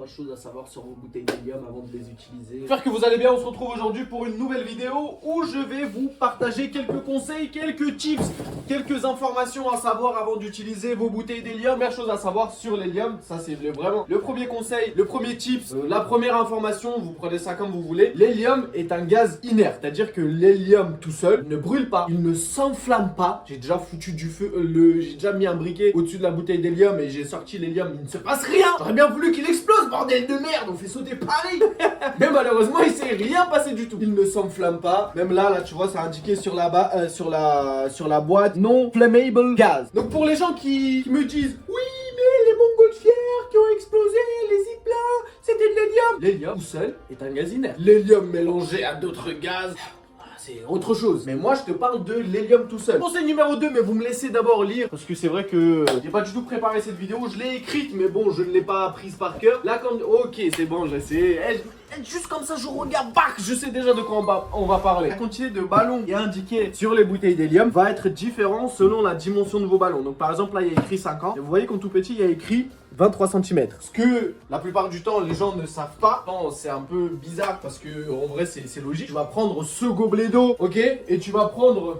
Pas de choses à savoir sur vos bouteilles d'hélium avant de les utiliser. J'espère que vous allez bien, on se retrouve aujourd'hui pour une nouvelle vidéo où je vais vous partager quelques conseils, quelques tips, quelques informations à savoir avant d'utiliser vos bouteilles d'hélium. Première chose à savoir sur l'hélium, ça c'est vraiment le premier conseil, le premier tips, la première information, vous prenez ça comme vous voulez. L'hélium est un gaz inerte, c'est-à-dire que l'hélium tout seul ne brûle pas, il ne s'enflamme pas. J'ai déjà foutu du feu, j'ai déjà mis un briquet au-dessus de la bouteille d'hélium et j'ai sorti l'hélium, il ne se passe rien. J'aurais bien voulu qu'il explose, bordel de merde, on fait sauter Paris. Mais malheureusement il s'est rien passé du tout. Il ne s'enflamme pas. Même là tu vois c'est indiqué sur la sur la boîte non flammable gas. Donc pour les gens qui me disent oui mais les montgolfières qui ont explosé, les ziplins, c'était de l'hélium. L'hélium tout seul est un gaz inerte. L'hélium mélangé à d'autres gaz, c'est autre chose. Mais moi je te parle de l'hélium tout seul. Conseil numéro 2, mais vous me laissez d'abord lire parce que c'est vrai que j'ai pas du tout préparé cette vidéo. Je l'ai écrite mais bon je ne l'ai pas prise par cœur. Là quand... Ok c'est bon je sais. Juste comme ça je regarde, bac, je sais déjà de quoi on va parler. La quantité de ballons qui est indiquée sur les bouteilles d'hélium va être différente selon la dimension de vos ballons. Donc par exemple là il y a écrit 50 et vous voyez qu'en tout petit il y a écrit 23 cm. Ce que la plupart du temps les gens ne savent pas. C'est un peu bizarre parce que en vrai c'est logique. Tu vas prendre ce gobelet d'eau, ok, et tu vas prendre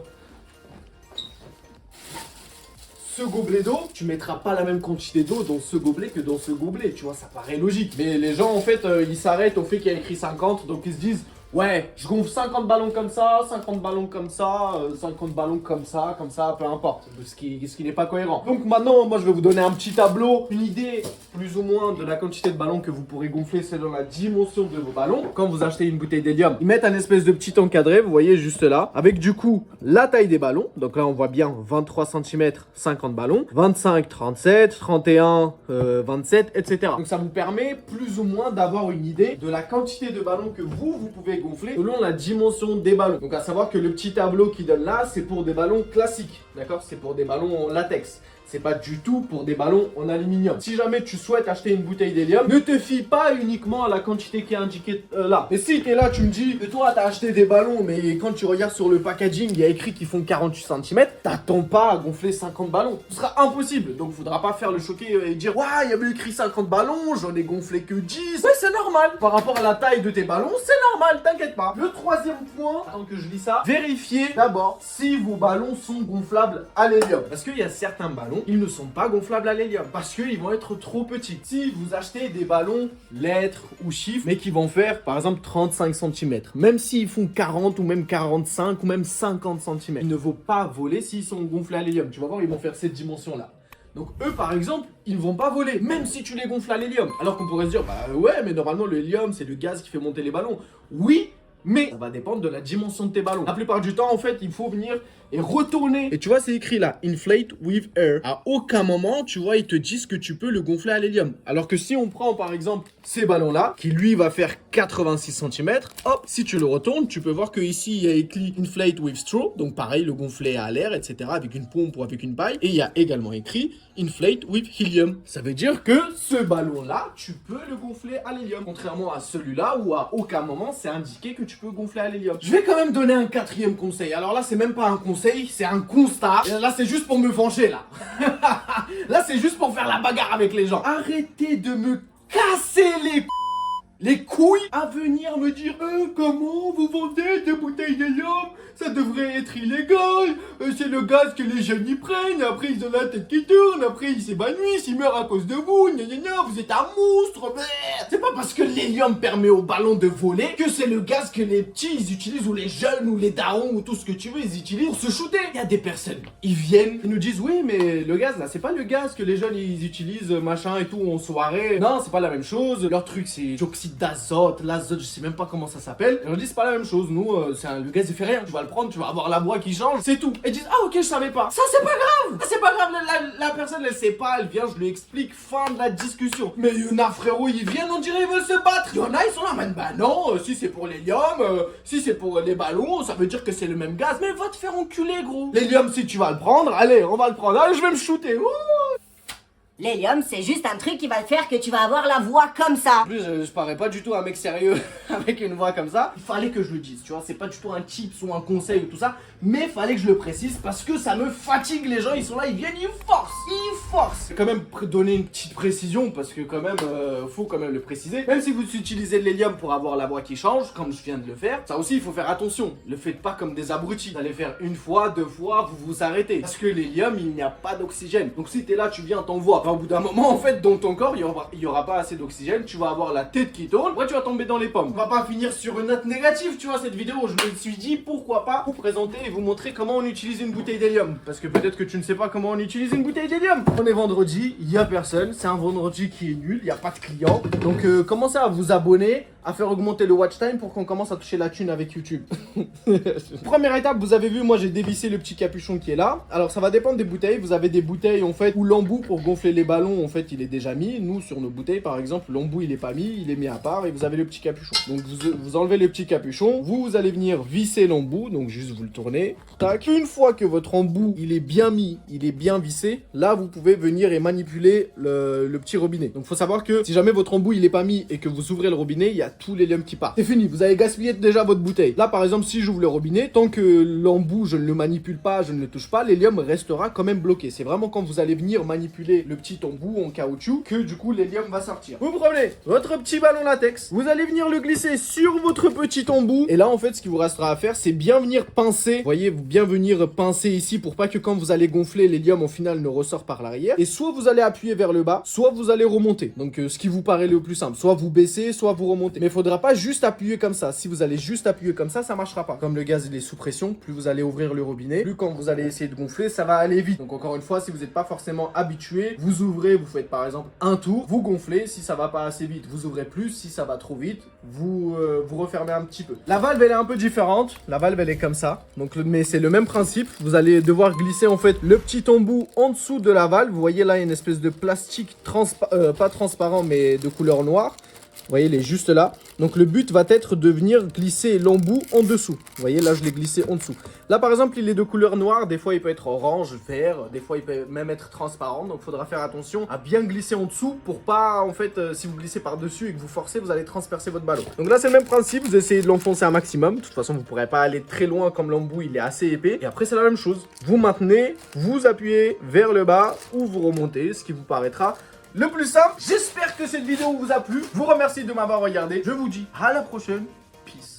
ce gobelet d'eau, tu mettras pas la même quantité d'eau dans ce gobelet que dans ce gobelet, tu vois, ça paraît logique. Mais les gens en fait ils s'arrêtent au fait qu'il y a écrit 50, donc ils se disent ouais, je gonfle 50 ballons comme ça, 50 ballons comme ça, 50 ballons comme ça, peu importe. Ce qui n'est pas cohérent. Donc maintenant, moi je vais vous donner un petit tableau, une idée plus ou moins de la quantité de ballons que vous pourrez gonfler selon la dimension de vos ballons. Quand vous achetez une bouteille d'hélium, ils mettent un espèce de petit encadré, vous voyez juste là, avec du coup la taille des ballons. Donc là on voit bien 23 cm, 50 ballons, 25, 37, 31, 27, etc. Donc ça vous permet plus ou moins d'avoir une idée de la quantité de ballons que vous pouvez gonfler selon la dimension des ballons. Donc à savoir que le petit tableau qui donne là, c'est pour des ballons classiques, d'accord? C'est pour des ballons en latex. C'est pas du tout pour des ballons en aluminium. Si jamais tu souhaites acheter une bouteille d'hélium, ne te fie pas uniquement à la quantité qui est indiquée là. Et si t'es là, tu me dis que toi t'as acheté des ballons, mais quand tu regardes sur le packaging, il y a écrit qu'ils font 48 cm, t'attends pas à gonfler 50 ballons. Ce sera impossible. Donc faudra pas faire le choqué et dire ouais, il y avait écrit 50 ballons, j'en ai gonflé que 10. Ouais, c'est normal. Par rapport à la taille de tes ballons, c'est normal, t'inquiète pas. Le troisième point, tant que je lis ça, vérifiez d'abord si vos ballons sont gonflables à l'hélium. Parce qu'il y a certains ballons, ils ne sont pas gonflables à l'hélium parce qu'ils vont être trop petits. Si vous achetez des ballons lettres ou chiffres mais qui vont faire par exemple 35 cm, même s'ils font 40 ou même 45 ou même 50 cm, ils ne vont pas voler s'ils sont gonflés à l'hélium. Tu vas voir, ils vont faire cette dimension là. Donc eux par exemple, ils ne vont pas voler, même si tu les gonfles à l'hélium. Alors qu'on pourrait se dire, bah ouais, mais normalement le hélium c'est le gaz qui fait monter les ballons. Oui, mais ça va dépendre de la dimension de tes ballons. La plupart du temps, en fait, il faut venir et retourner. Et tu vois, c'est écrit là, inflate with air. À aucun moment, tu vois, ils te disent que tu peux le gonfler à l'hélium. Alors que si on prend, par exemple, ces ballons-là, qui lui va faire 86 cm, hop, si tu le retournes, tu peux voir que ici il y a écrit inflate with straw. Donc pareil, le gonfler à l'air, etc. avec une pompe ou avec une paille. Et il y a également écrit inflate with helium. Ça veut dire que ce ballon-là, tu peux le gonfler à l'hélium. Contrairement à celui-là où à aucun moment c'est indiqué que tu peux gonfler à l'hélium. Je vais quand même donner un quatrième conseil. Alors là, c'est même pas un conseil, c'est un constat. Et là, c'est juste pour me venger, là. Là, c'est juste pour faire la bagarre avec les gens. Arrêtez de me casser les couilles à venir me dire comment vous vendez des bouteilles d'hélium, ça devrait être illégal, c'est le gaz que les jeunes y prennent, après ils ont la tête qui tourne, après ils s'évanouissent, ils meurent à cause de vous, gna gna gna, vous êtes un monstre, c'est pas parce que l'hélium permet aux ballons de voler que c'est le gaz que les petits ils utilisent, ou les jeunes, ou les darons, ou tout ce que tu veux, ils utilisent pour se shooter. Il y a des personnes, ils viennent, ils nous disent oui mais le gaz là, c'est pas le gaz que les jeunes ils utilisent, machin et tout en soirée, non c'est pas la même chose, leur truc c'est dioxyde d'azote, l'azote, je sais même pas comment ça s'appelle. Je dis c'est pas la même chose, nous, le gaz il fait rien, tu vas le prendre, tu vas avoir la voix qui change, c'est tout. Et ils disent ah ok je savais pas, ça c'est pas grave, ça c'est pas grave, la personne elle sait pas, elle vient, je lui explique, fin de la discussion. Mais il y en a frérot, ils viennent, on dirait ils veulent se battre. Il y en a ils sont là, man, bah non, si c'est pour l'hélium, si c'est pour les ballons, ça veut dire que c'est le même gaz, mais va te faire enculer gros. L'hélium si tu vas le prendre, allez on va le prendre, allez je vais me shooter. Ouh. L'hélium, c'est juste un truc qui va faire que tu vas avoir la voix comme ça. En plus, je parais pas du tout un mec sérieux avec une voix comme ça. Il fallait que je le dise, tu vois, c'est pas du tout un tips ou un conseil ou tout ça, mais fallait que je le précise parce que ça me fatigue. Les gens, ils sont là, ils viennent, ils forcent. C'est quand même donner une petite précision parce que quand même, faut quand même le préciser. Même si vous utilisez de l'hélium pour avoir la voix qui change, comme je viens de le faire, ça aussi, il faut faire attention. Le faites pas comme des abrutis. Vous allez faire une fois, deux fois, vous vous arrêtez. Parce que l'hélium, il n'y a pas d'oxygène. Donc si t'es là, tu viens, t'envoies. Au bout d'un moment, en fait, dans ton corps, il y aura pas assez d'oxygène. Tu vas avoir la tête qui tourne. Après, tu vas tomber dans les pommes. On va pas finir sur une note négative, tu vois, cette vidéo. Je me suis dit, pourquoi pas vous présenter et vous montrer comment on utilise une bouteille d'hélium. Parce que peut-être que tu ne sais pas comment on utilise une bouteille d'hélium. On est vendredi, il y a personne. C'est un vendredi qui est nul, il n'y a pas de clients. Donc, commencez à vous abonner, à faire augmenter le watch time pour qu'on commence à toucher la thune avec YouTube. Première étape, vous avez vu, moi j'ai dévissé le petit capuchon qui est là. Alors ça va dépendre des bouteilles. Vous avez des bouteilles en fait où l'embout pour gonfler les ballons en fait il est déjà mis. Nous sur nos bouteilles par exemple l'embout il est pas mis, il est mis à part et vous avez le petit capuchon. Donc vous enlevez le petit capuchon, vous allez venir visser l'embout, donc juste vous le tournez. Tac. Une fois que votre embout il est bien mis, il est bien vissé, là vous pouvez venir et manipuler le petit robinet. Donc faut savoir que si jamais votre embout il est pas mis et que vous ouvrez le robinet, il y a tout l'hélium qui part. C'est fini, vous avez gaspillé déjà votre bouteille. Là par exemple si j'ouvre le robinet, tant que l'embout je ne le manipule pas, je ne le touche pas, l'hélium restera quand même bloqué. C'est vraiment quand vous allez venir manipuler le petit embout en caoutchouc que du coup l'hélium va sortir. Vous prenez votre petit ballon latex, vous allez venir le glisser sur votre petit embout et là en fait ce qu'il vous restera à faire c'est bien venir pincer, vous voyez, bien venir pincer ici pour pas que quand vous allez gonfler l'hélium au final ne ressort par l'arrière et soit vous allez appuyer vers le bas, soit vous allez remonter. Donc ce qui vous paraît le plus simple, soit vous baissez, soit vous remontez. Mais il faudra pas juste appuyer comme ça. Si vous allez juste appuyer comme ça marchera pas. Comme le gaz il est sous pression, plus vous allez ouvrir le robinet, plus quand vous allez essayer de gonfler, ça va aller vite. Donc encore une fois, si vous n'êtes pas forcément habitué, vous ouvrez, vous faites par exemple un tour, vous gonflez, si ça va pas assez vite, vous ouvrez plus, si ça va trop vite, vous refermez un petit peu. La valve elle est un peu différente, la valve elle est comme ça, donc mais c'est le même principe, vous allez devoir glisser en fait le petit embout en dessous de la valve, vous voyez là il y a une espèce de plastique pas transparent mais de couleur noire. Vous voyez, il est juste là. Donc le but va être de venir glisser l'embout en dessous. Vous voyez, là je l'ai glissé en dessous. Là par exemple, il est de couleur noire. Des fois, il peut être orange, vert. Des fois, il peut même être transparent. Donc il faudra faire attention à bien glisser en dessous pour pas, en fait, si vous glissez par-dessus et que vous forcez, vous allez transpercer votre ballon. Donc là, c'est le même principe. Vous essayez de l'enfoncer un maximum. De toute façon, vous ne pourrez pas aller très loin comme l'embout, il est assez épais. Et après, c'est la même chose. Vous maintenez, vous appuyez vers le bas ou vous remontez, ce qui vous paraîtra le plus simple. J'espère que cette vidéo vous a plu. Je vous remercie de m'avoir regardé. Je vous dis à la prochaine. Peace.